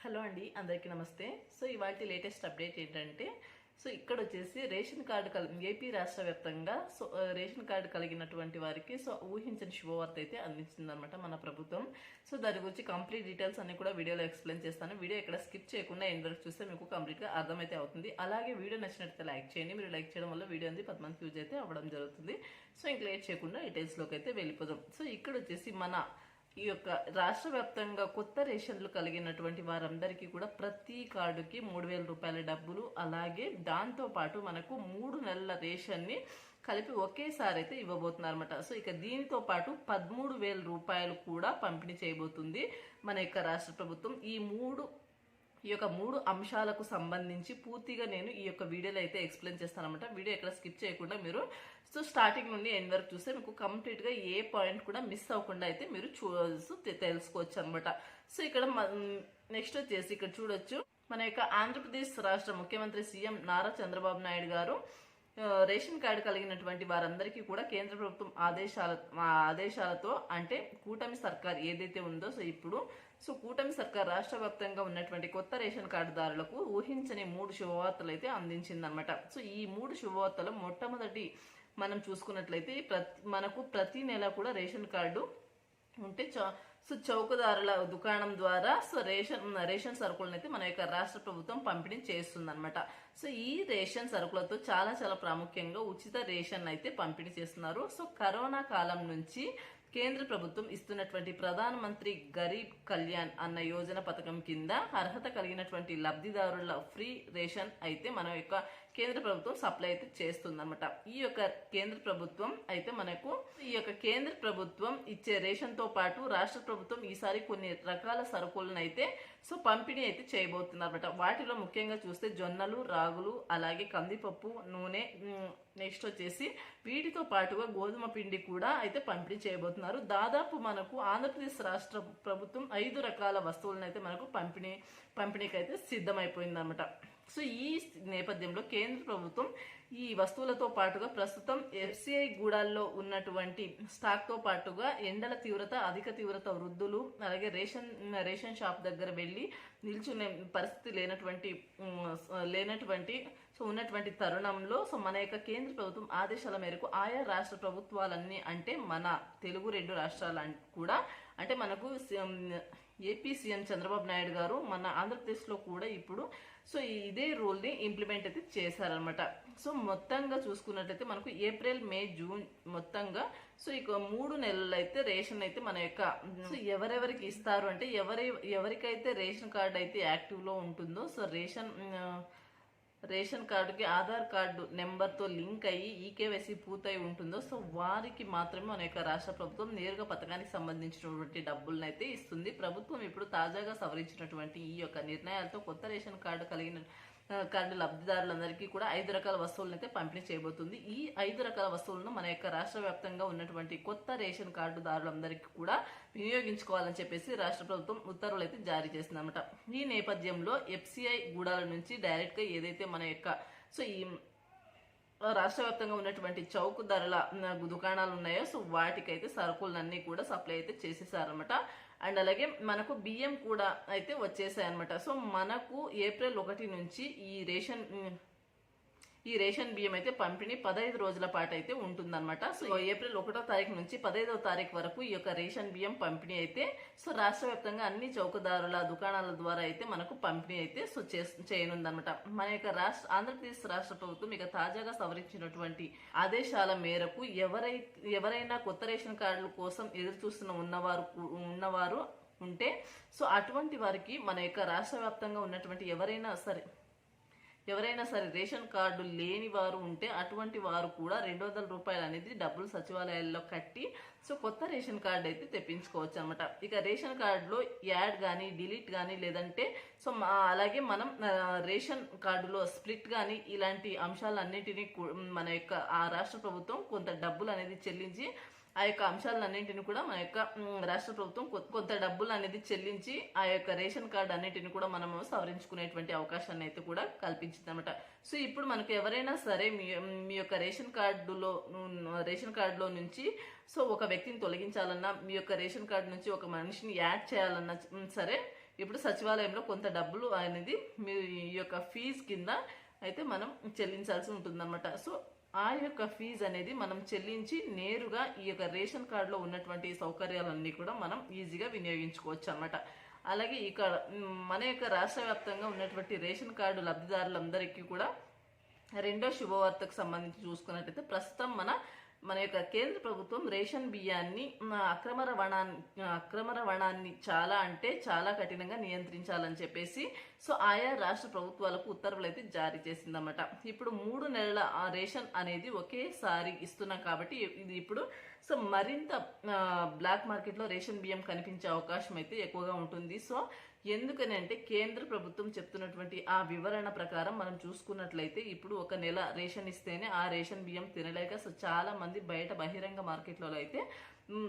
Hello అండి, అందరికీ నమస్తే. సో ఇవాటి లేటెస్ట్ అప్డేట్ ఏంటంటే, సో ఇక్కడ వచ్చేసి రేషన్ కార్డు ఏపీ రాష్ట్ర వ్యాప్తంగా రేషన్ కార్డు కలిగినటువంటి వారికి ఊహించని శుభవార్త అయితే అందించింది అనమాట మన ప్రభుత్వం. సో దాని గురించి కంప్లీట్ డీటెయిల్స్ అన్ని కూడా వీడియోలో ఎక్స్ప్లెయిన్ చేస్తాను. వీడియో ఇక్కడ స్కిప్ చేయకుండా ఎండ్ వరకు చూస్తే మీకు కంప్లీట్గా అర్థమైతే అవుతుంది. అలాగే వీడియో నచ్చినట్లయితే లైక్ చేయండి. మీరు లైక్ చేయడం వల్ల వీడియో అనేది 10 మందికి యూజ్ అయితే అవ్వడం జరుగుతుంది. సో ఇంక లేట్ చేయకుండా డీటెయిల్స్లోకి అయితే వెళ్ళిపోదాం. సో ఇక్కడ వచ్చేసి మన ఈ యొక్క రాష్ట్ర వ్యాప్తంగా కొత్త రేషన్లు కలిగినటువంటి వారందరికీ కూడా ప్రతి కార్డుకి 3,000 రూపాయల డబ్బులు, అలాగే దాంతో పాటు మనకు 3 నెలల రేషన్ని కలిపి ఒకేసారి అయితే ఇవ్వబోతున్నారు అనమాట. సో ఇక దీనితో పాటు 13,000 రూపాయలు కూడా పంపిణీ చేయబోతుంది మన యొక్క రాష్ట్ర ప్రభుత్వం. ఈ యొక్క మూడు అంశాలకు సంబంధించి పూర్తిగా నేను ఈ యొక్క వీడియోలో అయితే ఎక్స్ప్లెయిన్ చేస్తానమాట. వీడియో ఎక్కడ స్కిప్ చేయకుండా మీరు స్టార్టింగ్ నుండి ఎండ్ వరకు చూస్తే మీకు కంప్లీట్గా ఏ పాయింట్ కూడా మిస్ అవ్వకుండా అయితే మీరు తెలుసుకోవచ్చు అనమాట. సో ఇక్కడ నెక్స్ట్ వచ్చేసి ఇక్కడ చూడొచ్చు, మన యొక్క ఆంధ్రప్రదేశ్ రాష్ట్ర ముఖ్యమంత్రి సీఎం నారా చంద్రబాబు నాయుడు గారు రేషన్ కార్డు కలిగినటువంటి వారందరికీ కూడా కేంద్ర ప్రభుత్వం ఆదేశాలతో, అంటే కూటమి సర్కార్ ఏదైతే ఉందో కూటమి సర్కార్ రాష్ట్ర వ్యాప్తంగా ఉన్నటువంటి కొత్త రేషన్ కార్డుదారులకు ఊహించని 3 శుభవార్తలు అయితే అందించిందనమాట. సో ఈ 3 శుభవార్తలు మొట్టమొదటి మనం చూసుకున్నట్లయితే మనకు ప్రతి నెల కూడా రేషన్ కార్డు ఉంటే చౌకదారుల దుకాణం ద్వారా రేషన్ సరుకులను అయితే మన యొక్క రాష్ట్ర ప్రభుత్వం పంపిణీ చేస్తుంది అనమాట. సో ఈ రేషన్ సరుకులతో చాలా చాలా ప్రాముఖ్యంగా ఉచిత రేషన్ అయితే పంపిణీ చేస్తున్నారు. సో కరోనా కాలం నుంచి కేంద్ర ప్రభుత్వం ఇస్తున్నటువంటి ప్రధానమంత్రి గరీబ్ కళ్యాణ్ అన్న యోజన పథకం కింద అర్హత కలిగినటువంటి లబ్ధిదారుల ఫ్రీ రేషన్ అయితే మన యొక్క కేంద్ర ప్రభుత్వం సప్లై అయితే చేస్తుంది అనమాట. ఈ యొక్క కేంద్ర ప్రభుత్వం ఇచ్చే రేషన్ తో పాటు రాష్ట్ర ప్రభుత్వం ఈసారి కొన్ని రకాల సరుకులను అయితే పంపిణీ అయితే చేయబోతుంది అనమాట. వాటిలో ముఖ్యంగా చూస్తే జొన్నలు, రాగులు, అలాగే కందిపప్పు, నూనె, నెక్స్ట్ వచ్చేసి వీటితో పాటుగా గోధుమ పిండి కూడా అయితే పంపిణీ చేయబోతున్నారు. దాదాపు మనకు ఆంధ్రప్రదేశ్ రాష్ట్ర ప్రభుత్వం 5 రకాల వస్తువులను అయితే మనకు పంపిణీకి అయితే సిద్ధమైపోయింది అనమాట. సో ఈ నేపథ్యంలో కేంద్ర ప్రభుత్వం ఈ వస్తువులతో పాటుగా ప్రస్తుతం ఎఫ్సిఐ గూడాల్లో ఉన్నటువంటి స్టాక్ తో పాటుగా ఎండల తీవ్రత, అధిక తీవ్రత వృద్ధులు, అలాగే రేషన్ షాప్ దగ్గర వెళ్ళి నిల్చునే పరిస్థితి లేనటువంటి ఉన్నటువంటి తరుణంలో మన యొక్క కేంద్ర ప్రభుత్వం ఆదేశాల మేరకు ఆయా రాష్ట్ర ప్రభుత్వాలన్నీ, అంటే మన తెలుగు 2 రాష్ట్రాలు కూడా, అంటే మనకు ఏపీ సీఎం చంద్రబాబు నాయుడు గారు మన ఆంధ్రప్రదేశ్లో కూడా ఇప్పుడు ఇదే రూల్ని ఇంప్లిమెంట్ అయితే చేశారనమాట. సో మొత్తంగా చూసుకున్నట్లయితే మనకు ఏప్రిల్, మే, జూన్ మొత్తంగా ఇక 3 నెలలు అయితే రేషన్ అయితే మన యొక్క ఎవరెవరికి ఇస్తారు అంటే ఎవరికైతే రేషన్ కార్డు అయితే యాక్టివ్లో ఉంటుందో, రేషన్ కార్డుకి ఆధార్ కార్డు నెంబర్తో లింక్ అయ్యి ఈకేవైసీ పూర్తయి ఉంటుందో వారికి మాత్రమే మన యొక్క రాష్ట్ర ప్రభుత్వం నేరుగా పథకానికి సంబంధించినటువంటి డబ్బులను అయితే ఇస్తుంది. ప్రభుత్వం ఇప్పుడు తాజాగా సవరించినటువంటి ఈ యొక్క నిర్ణయాలతో కొత్త రేషన్ కార్డు లబ్ధిదారులందరికీ కూడా 5 రకాల వస్తువులను అయితే పంపిణీ చేయబోతుంది. ఈ 5 రకాల వస్తువులను మన యొక్క రాష్ట్ర వ్యాప్తంగా ఉన్నటువంటి కొత్త రేషన్ కార్డుదారులందరికీ కూడా వినియోగించుకోవాలని చెప్పేసి రాష్ట్ర ప్రభుత్వం ఉత్తర్వులు అయితే జారీ చేసిందన్నమాట. ఈ నేపథ్యంలో ఎఫ్సిఐ గూడాల నుంచి డైరెక్ట్ గా ఏదైతే మన యొక్క ఈ రాష్ట్ర వ్యాప్తంగా ఉన్నటువంటి చౌక ధరల దుకాణాలు ఉన్నాయో వాటికైతే సరుకులన్నీ కూడా సప్లై అయితే చేసేసారనమాట. అండ్ అలాగే మనకు బియ్యం కూడా అయితే వచ్చేసాయి అనమాట. సో మనకు ఏప్రిల్ 1 నుంచి ఈ రేషన్ బియ్యం అయితే పంపిణీ 15 రోజుల పాటు అయితే ఉంటుందన్నమాట. సో ఏప్రిల్ 1వ తారీఖు నుంచి 15వ తారీఖు వరకు ఈ యొక్క రేషన్ బియ్యం పంపిణీ అయితే రాష్ట్ర వ్యాప్తంగా అన్ని చౌకదారుల దుకాణాల ద్వారా అయితే మనకు పంపిణీ అయితే చేయనుందనమాట. మన యొక్క ఆంధ్రప్రదేశ్ రాష్ట్ర ప్రభుత్వం ఇక తాజాగా సవరించినటువంటి ఆదేశాల మేరకు ఎవరైనా కొత్త రేషన్ కార్డుల కోసం ఎదురు చూస్తున్న ఉన్నవారు ఉంటే అటువంటి వారికి మన యొక్క రాష్ట్ర వ్యాప్తంగా ఉన్నటువంటి ఎవరైనా సరే రేషన్ కార్డు లేని వారు ఉంటే అటువంటి వారు కూడా 200 రూపాయలు అనేది డబ్బులు సచివాలయాల్లో కట్టి కొత్త రేషన్ కార్డు అయితే తెప్పించుకోవచ్చు అనమాట. ఇక రేషన్ కార్డులో యాడ్ కానీ, డిలీట్ కానీ, లేదంటే అలాగే మనం రేషన్ కార్డులో స్ప్లిట్ కానీ ఇలాంటి అంశాలన్నింటినీ మన యొక్క ఆ రాష్ట్ర ప్రభుత్వం కొంత డబ్బులు అనేది చెల్లించి ఆ యొక్క అంశాలన్నింటిని కూడా మన యొక్క రాష్ట్ర ప్రభుత్వం కొంత డబ్బులు అనేది చెల్లించి ఆ యొక్క రేషన్ కార్డు అన్నింటిని కూడా మనము సవరించుకునేటువంటి అవకాశాన్ని అయితే కూడా కల్పించింది అనమాట. సో ఇప్పుడు మనకు ఎవరైనా సరే మీ యొక్క రేషన్ కార్డులో నుంచి ఒక వ్యక్తిని తొలగించాలన్నా, మీ యొక్క రేషన్ కార్డు నుంచి ఒక మనిషిని యాడ్ చేయాలన్నా సరే ఇప్పుడు సచివాలయంలో కొంత డబ్బులు అనేది మీ యొక్క ఫీజు కింద అయితే మనం చెల్లించాల్సి ఉంటుందన్నమాట. సో ఆ యొక్క ఫీజు అనేది మనం చెల్లించి నేరుగా ఈ యొక్క రేషన్ కార్డులో ఉన్నటువంటి సౌకర్యాలన్నీ కూడా మనం ఈజీగా వినియోగించుకోవచ్చు అన్నమాట. అలాగే ఇక్కడ మన యొక్క రాష్ట్ర వ్యాప్తంగా ఉన్నటువంటి రేషన్ కార్డు లబ్ధిదారులందరికీ కూడా రెండో శుభవార్తకు సంబంధించి చూసుకున్నట్టయితే ప్రస్తుతం మన యొక్క కేంద్ర ప్రభుత్వం రేషన్ బియ్యాన్ని అక్రమ రవాణాన్ని చాలా కఠినంగా నియంత్రించాలని చెప్పేసి సో ఆయా రాష్ట్ర ప్రభుత్వాలకు ఉత్తర్వులు అయితే జారీ చేసిందన్నమాట. ఇప్పుడు 3 నెలల రేషన్ అనేది ఒకేసారి ఇస్తున్నాం కాబట్టి ఇది ఇప్పుడు సో మరింత బ్లాక్ మార్కెట్లో రేషన్ బియ్యం కనిపించే అవకాశం అయితే ఎక్కువగా ఉంటుంది. సో ఎందుకని అంటే కేంద్ర ప్రభుత్వం చెప్తున్నటువంటి ఆ వివరణ ప్రకారం మనం చూసుకున్నట్లయితే ఇప్పుడు 1 నెల రేషన్ ఇస్తేనే ఆ రేషన్ బియ్యం తినలేక సో చాలా మంది బహిరంగ మార్కెట్లో అయితే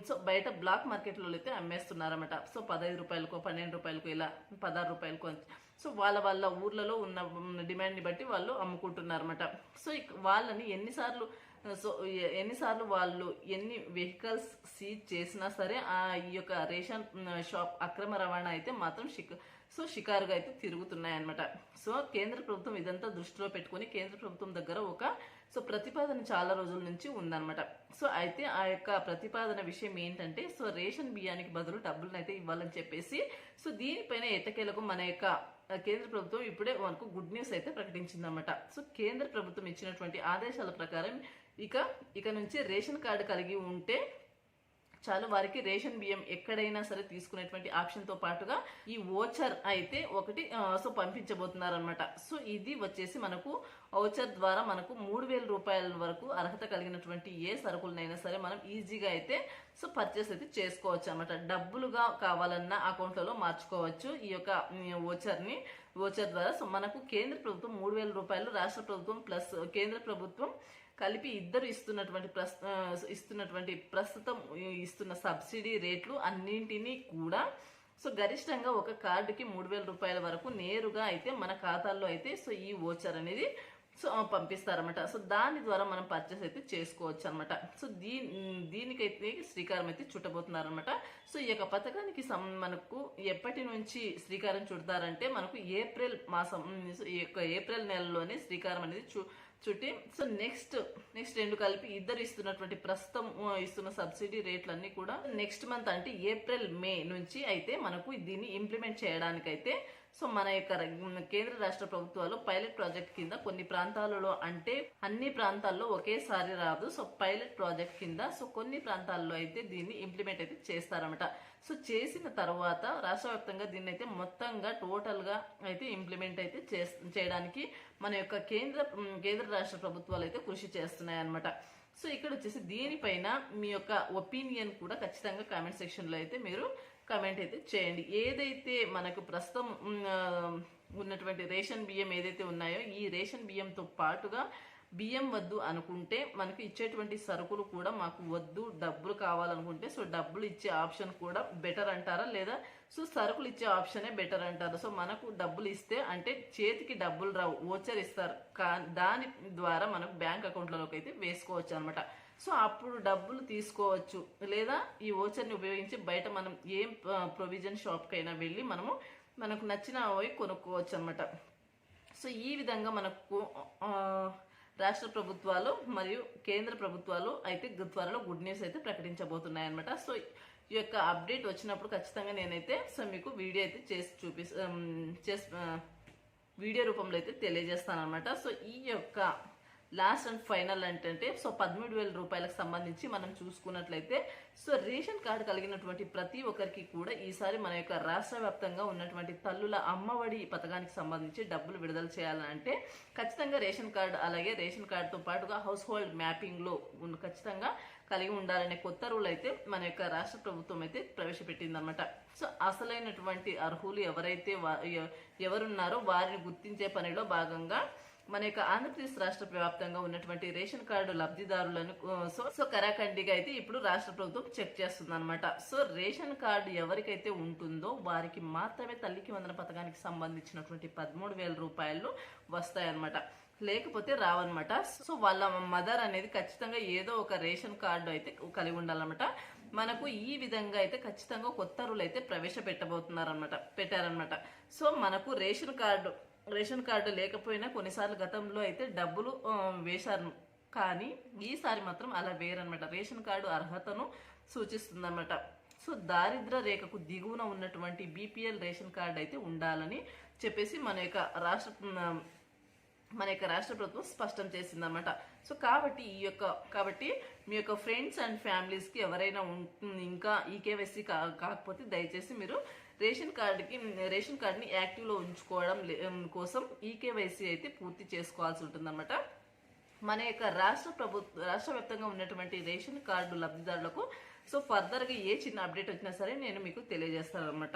సో బయట బ్లాక్ మార్కెట్లో అయితే అమ్మేస్తున్నారన్నమాట. సో 15 రూపాయలకు 12 రూపాయలకు ఇలా 16 రూపాయలకు సో వాళ్ళ ఊర్లలో ఉన్న డిమాండ్ని బట్టి వాళ్ళు అమ్ముకుంటున్నారన్నమాట. సో వాళ్ళని ఎన్నిసార్లు వాళ్ళు ఎన్ని వెహికల్స్ సీజ్ చేసినా సరే ఈ యొక్క రేషన్ షాప్ అక్రమ రవాణా అయితే మాత్రం షికారుగా అయితే తిరుగుతున్నాయన్నమాట. సో కేంద్ర ప్రభుత్వం ఇదంతా దృష్టిలో పెట్టుకుని కేంద్ర ప్రభుత్వం దగ్గర సో ప్రతిపాదన చాలా రోజుల నుంచి ఉందన్నమాట. సో అయితే ఆ యొక్క ప్రతిపాదన విషయం ఏంటంటే సో రేషన్ బియ్యానికి బదులు డబ్బులను అయితే ఇవ్వాలని చెప్పేసి సో దీనిపైన ఎట్టకేలకు మన యొక్క కేంద్ర ప్రభుత్వం ఇప్పుడే మనకు గుడ్ న్యూస్ అయితే ప్రకటించిందన్నమాట. సో కేంద్ర ప్రభుత్వం ఇచ్చినటువంటి ఆదేశాల ప్రకారం ఇక నుంచి రేషన్ కార్డు కలిగి ఉంటే చాలు వారికి రేషన్ బియ్యం ఎక్కడైనా సరే తీసుకునేటువంటి ఆప్షన్తో పాటుగా ఈ ఓచర్ అయితే ఒకటి సో పంపించబోతున్నారనమాట. సో ఇది వచ్చేసి మనకు ఓచర్ ద్వారా మనకు 3,000 రూపాయల వరకు అర్హత కలిగినటువంటి ఏ సరుకులనైనా సరే మనం ఈజీగా అయితే సో పర్చేస్ అయితే చేసుకోవచ్చు అనమాట. డబ్బులుగా కావాలన్నా అకౌంట్లలో మార్చుకోవచ్చు ఈ యొక్క ఓచర్ ద్వారా. సో మనకు కేంద్ర ప్రభుత్వం 3,000 రూపాయలు, రాష్ట్ర ప్రభుత్వం ప్లస్ కేంద్ర ప్రభుత్వం కలిపి ఇద్దరు ఇస్తున్నటువంటి ప్రస్తుతం ఇస్తున్న సబ్సిడీ రేట్లు అన్నింటినీ కూడా సో గరిష్టంగా ఒక కార్డుకి 3,000 రూపాయల వరకు నేరుగా అయితే మన ఖాతాల్లో అయితే సో ఈ ఓచర్ అనేది సో పంపిస్తారన్నమాట. సో దాని ద్వారా మనం పర్చేస్ అయితే చేసుకోవచ్చు అనమాట. సో దీనికైతే శ్రీకారం అయితే చుట్టబోతున్నారనమాట. సో ఈ యొక్క పథకానికి మనకు ఎప్పటి నుంచి శ్రీకారం చుడతారంటే మనకు ఏప్రిల్ మాసం ఈ యొక్క ఏప్రిల్ నెలలోనే శ్రీకారం అనేది చుట్టి సో నెక్స్ట్ రెండు కలిపి ఇద్దరు ఇస్తున్నటువంటి ప్రస్తుతం ఇస్తున్న సబ్సిడీ రేట్లన్నీ కూడా నెక్స్ట్ మంత్ అంటే ఏప్రిల్ మే నుంచి అయితే మనకు దీన్ని ఇంప్లిమెంట్ చేయడానికైతే సో మన యొక్క కేంద్ర రాష్ట్ర ప్రభుత్వాలు పైలట్ ప్రాజెక్ట్ కింద కొన్ని ప్రాంతాలలో అంటే అన్ని ప్రాంతాల్లో ఒకేసారి రాదు. సో పైలట్ ప్రాజెక్ట్ కింద సో కొన్ని ప్రాంతాల్లో అయితే దీన్ని ఇంప్లిమెంట్ అయితే చేస్తారన్నమాట. సో చేసిన తర్వాత రాష్ట్ర వ్యాప్తంగా దీన్ని అయితే మొత్తంగా టోటల్గా అయితే ఇంప్లిమెంట్ అయితే చేయడానికి మన యొక్క కేంద్ర రాష్ట్ర ప్రభుత్వాలు అయితే కృషి చేస్తున్నాయి అన్నమాట. సో ఇక్కడ వచ్చేసి దీనిపైన మీ యొక్క ఒపీనియన్ కూడా ఖచ్చితంగా కామెంట్ సెక్షన్లో అయితే మీరు కామెంట్ అయితే చేయండి. ఏదైతే మనకు ప్రస్తుతం ఉన్నటువంటి రేషన్ బియ్యం ఏదైతే ఉన్నాయో ఈ రేషన్ బియ్యంతో పాటుగా బియ్యం వద్దు అనుకుంటే మనకు ఇచ్చేటువంటి సరుకులు కూడా మాకు వద్దు, డబ్బులు కావాలనుకుంటే సో డబ్బులు ఇచ్చే ఆప్షన్ కూడా బెటర్ అంటారా, లేదా సో సరుకులు ఇచ్చే ఆప్షనే బెటర్ అంటారు. సో మనకు డబ్బులు ఇస్తే అంటే చేతికి డబ్బులు రావు, ఓచర్ ఇస్తారు, దాని ద్వారా మనకు బ్యాంక్ అకౌంట్లలోకి అయితే వేసుకోవచ్చు అనమాట. సో అప్పుడు డబ్బులు తీసుకోవచ్చు, లేదా ఈ ఓచర్ని ఉపయోగించి బయట మనం ఏం ప్రొవిజన్ షాప్కైనా వెళ్ళి మనకు నచ్చిన అవి కొనుక్కోవచ్చు అనమాట. సో ఈ విధంగా మనకు రాష్ట్ర ప్రభుత్వాలు మరియు కేంద్ర ప్రభుత్వాలు అయితే త్వరలో గుడ్ న్యూస్ అయితే ప్రకటించబోతున్నాయి అనమాట. సో ఈ యొక్క అప్డేట్ వచ్చినప్పుడు ఖచ్చితంగా నేనైతే సో మీకు వీడియో అయితే వీడియో రూపంలో అయితే తెలియజేస్తాను అనమాట. సో ఈ యొక్క లాస్ట్ అండ్ ఫైనల్ ఏంటంటే సో 13,000 రూపాయలకు సంబంధించి మనం చూసుకున్నట్లయితే సో రేషన్ కార్డు కలిగినటువంటి ప్రతి ఒక్కరికి కూడా ఈసారి మన యొక్క రాష్ట్ర వ్యాప్తంగా ఉన్నటువంటి తల్లుల అమ్మఒడి పథకానికి సంబంధించి డబ్బులు విడుదల చేయాలంటే ఖచ్చితంగా రేషన్ కార్డు, అలాగే రేషన్ కార్డుతో పాటుగా హౌస్ హోల్డ్ మ్యాపింగ్లో ఖచ్చితంగా కలిగి ఉండాలనే కొత్త రూల్ అయితే మన యొక్క రాష్ట్ర ప్రభుత్వం అయితే ప్రవేశపెట్టిందనమాట. సో అసలైనటువంటి అర్హులు ఎవరున్నారో వారిని గుర్తించే పనిలో భాగంగా మన యొక్క ఆంధ్రప్రదేశ్ రాష్ట్ర వ్యాప్తంగా ఉన్నటువంటి రేషన్ కార్డు లబ్ధిదారులను సో కరాఖండిగా అయితే ఇప్పుడు రాష్ట్ర ప్రభుత్వం చెక్ చేస్తుంది అనమాట. సో రేషన్ కార్డు ఎవరికైతే ఉంటుందో వారికి మాత్రమే తల్లికి వందన పథకానికి సంబంధించినటువంటి 13,000 రూపాయలు వస్తాయన్నమాట, లేకపోతే రావన్నమాట. సో వాళ్ళ మదర్ అనేది ఖచ్చితంగా ఏదో ఒక రేషన్ కార్డు అయితే కలిగి ఉండాలన్నమాట. మనకు ఈ విధంగా అయితే ఖచ్చితంగా కొత్త రూల్ అయితే పెట్టారనమాట. సో మనకు రేషన్ కార్డు లేకపోయినా కొన్నిసార్లు గతంలో అయితే డబ్బులు వేశారు, కానీ ఈసారి మాత్రం అలా వేరనమాట. రేషన్ కార్డు అర్హతను సూచిస్తుందన్నమాట. సో దారిద్ర రేఖకు దిగువన ఉన్నటువంటి బీపీఎల్ రేషన్ కార్డు అయితే ఉండాలని చెప్పేసి మన యొక్క రాష్ట్ర ప్రభుత్వం స్పష్టం చేసిందన్నమాట. సో కాబట్టి మీ యొక్క ఫ్రెండ్స్ అండ్ ఫ్యామిలీస్కి ఎవరైనా ఇంకా ఈ కేవైసీ కాకపోతే దయచేసి మీరు రేషన్ కార్డుని యాక్టివ్లో ఉంచుకోవడం కోసం ఈ కేవైసీ అయితే పూర్తి చేసుకోవాల్సి ఉంటుందన్నమాట. మన యొక్క రాష్ట్ర వ్యాప్తంగా ఉన్నటువంటి రేషన్ కార్డు లబ్ధిదారులకు సో ఫర్దర్గా ఏ చిన్న అప్డేట్ వచ్చినా సరే నేను మీకు తెలియజేస్తాను అనమాట.